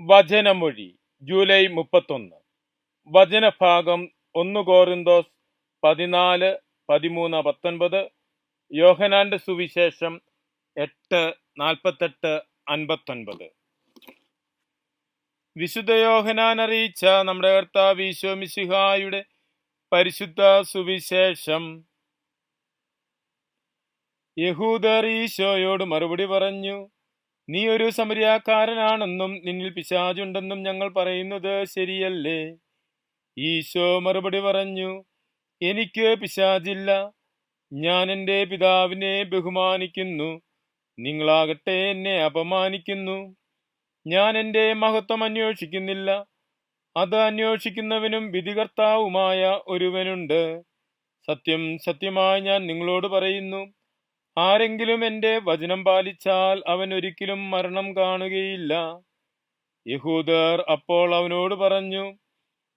വചനമൊഴി July 31. വചനഭാഗം 1 കോറിന്തോസ് 14:13-19, യോഹന്നാന്റെ സുവിശേഷം 8:48-59. വിശുദ്ധ യോഹന്നാൻ അറിയിച്ച നമ്മുടെ കർത്താവ് ഈശോ മിശിഹായുടെ പരിശുദ്ധ സുവിശേഷം. യഹൂദർ ഈശോയോട് മറുപടി പറഞ്ഞു, നീ ഒരു സമരിയാക്കാരനാണെന്നും നിന്നിൽ പിശാചുണ്ടെന്നും ഞങ്ങൾ പറയുന്നത് ശരിയല്ലേ? ഈശോ മറുപടി പറഞ്ഞു, എനിക്ക് പിശാചില്ല. ഞാൻ എൻ്റെ പിതാവിനെ ബഹുമാനിക്കുന്നു, നിങ്ങളാകട്ടെ എന്നെ അപമാനിക്കുന്നു. ഞാൻ എൻ്റെ മഹത്വം അന്വേഷിക്കുന്നില്ല, അത് അന്വേഷിക്കുന്നവനും വിധികർത്താവുമായ ഒരുവനുണ്ട്. സത്യം സത്യമായി ഞാൻ നിങ്ങളോട് പറയുന്നു, ആരെങ്കിലും എൻ്റെ വചനം പാലിച്ചാൽ അവൻ ഒരിക്കലും മരണം കാണുകയില്ല. യഹൂദർ അപ്പോൾ അവനോട് പറഞ്ഞു,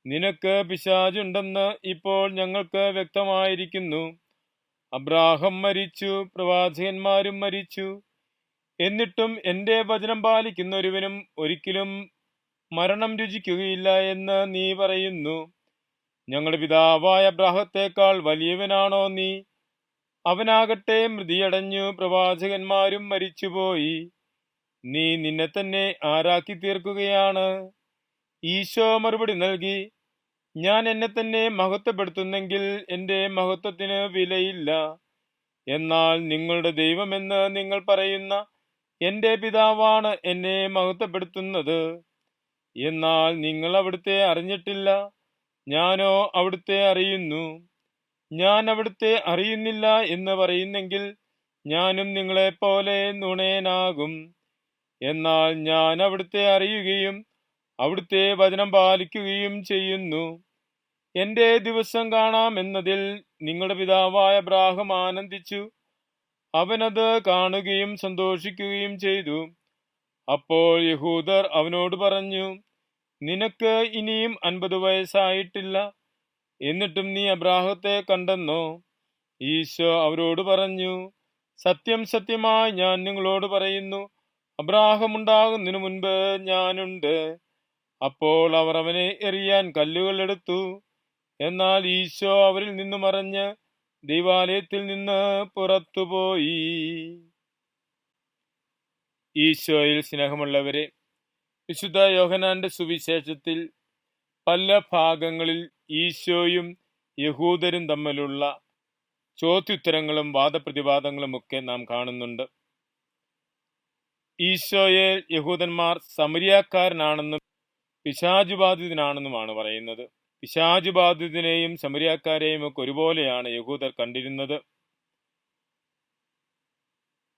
നിനക്ക് പിശാചുണ്ടെന്ന് ഇപ്പോൾ ഞങ്ങൾക്ക് വ്യക്തമായിരിക്കുന്നു. അബ്രാഹം മരിച്ചു, പ്രവാചകന്മാരും മരിച്ചു. എന്നിട്ടും എൻ്റെ വചനം പാലിക്കുന്ന ഒരുവനും ഒരിക്കലും മരണം രുചിക്കുകയില്ല എന്ന് നീ പറയുന്നു. ഞങ്ങളുടെ പിതാവായ അബ്രാഹത്തേക്കാൾ വലിയവനാണോ നീ? അവനാകട്ടെ മൃതിയടഞ്ഞു, പ്രവാചകന്മാരും മരിച്ചുപോയി. നീ നിന്നെ തന്നെ ആരാക്കി തീർക്കുകയാണ്? ഈശോ മറുപടി നൽകി, ഞാൻ എന്നെ തന്നെ മഹത്വപ്പെടുത്തുന്നെങ്കിൽ എൻ്റെ മഹത്വത്തിന് വിലയില്ല. എന്നാൽ നിങ്ങളുടെ ദൈവമെന്ന് നിങ്ങൾ പറയുന്ന എൻ്റെ പിതാവാണ് എന്നെ മഹത്വപ്പെടുത്തുന്നത്. എന്നാൽ നിങ്ങൾ അവിടുത്തെ അറിഞ്ഞിട്ടില്ല, ഞാനോ അവിടുത്തെ അറിയുന്നു. ഞാൻ അവിടുത്തെ അറിയുന്നില്ല എന്ന് പറയുന്നെങ്കിൽ ഞാനും നിങ്ങളെപ്പോലെ നുണയനാകും. എന്നാൽ ഞാൻ അവിടുത്തെ അറിയുകയും അവിടുത്തെ വചനം പാലിക്കുകയും ചെയ്യുന്നു. എൻ്റെ ദിവസം കാണാമെന്നതിൽ നിങ്ങളുടെ പിതാവായ അബ്രാഹം ആനന്ദിച്ചു. അവനത് കാണുകയും സന്തോഷിക്കുകയും ചെയ്തു. അപ്പോൾ യഹൂദർ അവനോട് പറഞ്ഞു, നിനക്ക് ഇനിയും 50 വയസ്സായിട്ടില്ല, എന്നിട്ടും നീ അബ്രാഹത്തെ കണ്ടെന്നോ? ഈശോ അവരോട് പറഞ്ഞു, സത്യം സത്യമായി ഞാൻ നിങ്ങളോട് പറയുന്നു, അബ്രാഹം ഉണ്ടാകുന്നതിനു മുൻപ് ഞാനുണ്ട്. അപ്പോൾ അവർ അവനെ എറിയാൻ കല്ലുകൾ എടുത്തു. എന്നാൽ ഈശോ അവരിൽ നിന്നു മറഞ്ഞ് ദൈവാലയത്തിൽ നിന്ന് പുറത്തുപോയി. ഈശോയിൽ സ്നേഹമുള്ളവരെ, വിശുദ്ധ യോഹന്നാന്റെ സുവിശേഷത്തിൽ പല ഭാഗങ്ങളിൽ ഈശോയും യഹൂദരും തമ്മിലുള്ള ചോദ്യോത്തരങ്ങളും വാദപ്രതിവാദങ്ങളും ഒക്കെ നാം കാണുന്നുണ്ട്. ഈശോയെ യഹൂദന്മാർ സമരിയാക്കാരനാണെന്നും പിശാചുബാധിതനാണെന്നുമാണ് പറയുന്നത്. പിശാചുബാധിതനെയും സമരിയാക്കാരെയും ഒക്കെ ഒരുപോലെയാണ് യഹൂദർ കണ്ടിരുന്നത്.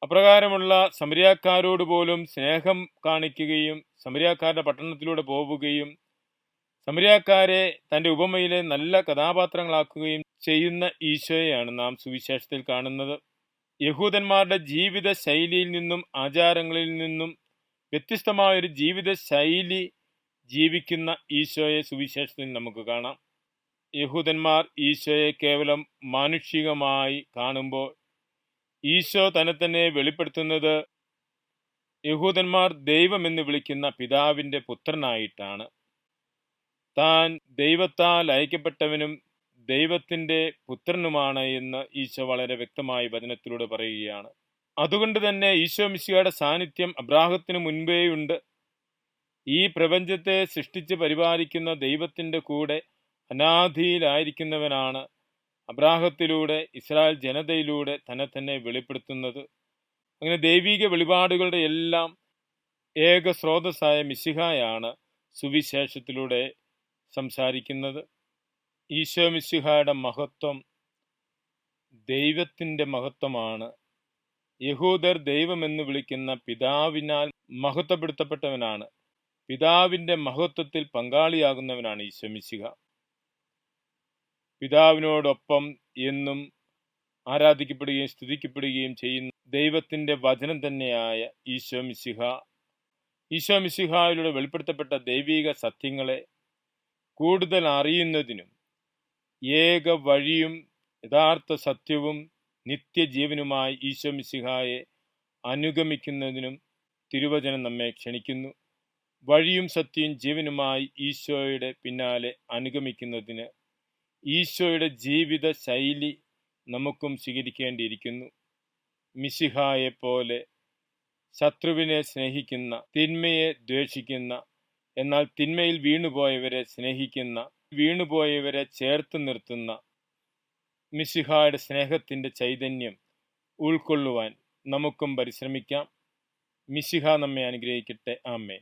അപ്രകാരമുള്ള സമരിയാക്കാരോട് പോലും സ്നേഹം കാണിക്കുകയും സമരിയാക്കാരുടെ പട്ടണത്തിലൂടെ പോവുകയും സമരിയാക്കാരെ തന്റെ ഉപമയിലെ നല്ല കഥാപാത്രങ്ങളാക്കുകയും ചെയ്യുന്ന ഈശോയെയാണ് നാം സുവിശേഷത്തിൽ കാണുന്നത്. യഹൂദന്മാരുടെ ജീവിത ശൈലിയിൽ നിന്നും ആചാരങ്ങളിൽ നിന്നും വ്യത്യസ്തമായൊരു ജീവിത ശൈലി ജീവിക്കുന്ന ഈശോയെ സുവിശേഷത്തിൽ നമുക്ക് കാണാം. യഹൂദന്മാർ ഈശോയെ കേവലം മാനുഷികമായി കാണുമ്പോൾ ഈശോ തന്നെ വെളിപ്പെടുത്തുന്നത് യഹൂദന്മാർ ദൈവമെന്ന് വിളിക്കുന്ന പിതാവിന്റെ പുത്രനായിട്ടാണ്. താൻ ദൈവത്താൽ അയക്കപ്പെട്ടവനും ദൈവത്തിന്റെ പുത്രനുമാണ് എന്ന് ഈശോ വളരെ വ്യക്തമായി വചനത്തിലൂടെ പറയുകയാണ്. അതുകൊണ്ട് തന്നെ ഈശോ മിശിഹായുടെ സാന്നിധ്യം അബ്രാഹത്തിനു മുൻപേയുണ്ട്. ഈ പ്രപഞ്ചത്തെ സൃഷ്ടിച്ച് പരിപാലിക്കുന്ന ദൈവത്തിന്റെ കൂടെ അനാദിയിലായിരിക്കുന്നവനാണ് അബ്രാഹത്തിലൂടെ ഇസ്രായേൽ ജനതയിലൂടെ തന്നെ വെളിപ്പെടുത്തുന്നത്. അങ്ങനെ ദൈവിക വെളിപാടുകളുടെ എല്ലാം ഏക സ്രോതസ്സായ മിശിഹായാണ് സുവിശേഷത്തിലൂടെ സംസാരിക്കുന്നത്. ഈശോ മിശിഹായുടെ മഹത്വം ദൈവത്തിന്റെ മഹത്വമാണ്. യഹൂദർ ദൈവമെന്ന് വിളിക്കുന്ന പിതാവിനാൽ മഹത്വപ്പെടുത്തപ്പെട്ടവനാണ്. പിതാവിന്റെ മഹത്വത്തിൽ പങ്കാളിയാകുന്നവനാണ് ഈശോ മിശിഹ. പിതാവിനോടൊപ്പം എന്നും ആരാധിക്കപ്പെടുകയും സ്തുതിക്കപ്പെടുകയും ചെയ്യുന്ന ദൈവത്തിന്റെ വചനം തന്നെയായ ഈശോ മിശിഹായിലൂടെ വെളിപ്പെടുത്തപ്പെട്ട ദൈവിക സത്യങ്ങളെ കൂടുതൽ അറിയുന്നതിനും ഏക വഴിയും യഥാർത്ഥ സത്യവും നിത്യജീവനുമായി ഈശോ മിശിഹായെ അനുഗമിക്കുന്നതിനും തിരുവചനം നമ്മെ ക്ഷണിക്കുന്നു. വഴിയും സത്യവും ജീവനുമായി ഈശോയുടെ പിന്നാലെ അനുഗമിക്കുന്നതിന് ഈശോയുടെ ജീവിത ശൈലി നമുക്കും സ്വീകരിക്കേണ്ടിയിരിക്കുന്നു. മിശിഹായെ പോലെ ശത്രുവിനെ സ്നേഹിക്കുന്ന, തിന്മയെ ദ്വേഷിക്കുന്ന, എന്നാൽ തിന്മയിൽ വീണുപോയവരെ സ്നേഹിക്കുന്ന, വീണുപോയവരെ ചേർത്ത് നിർത്തുന്ന മിശിഹായുടെ സ്നേഹത്തിൻ്റെ ചൈതന്യം ഉൾക്കൊള്ളുവാൻ നമുക്കും പരിശ്രമിക്കാം. മിശിഹ നമ്മെ അനുഗ്രഹിക്കട്ടെ. ആമേൻ.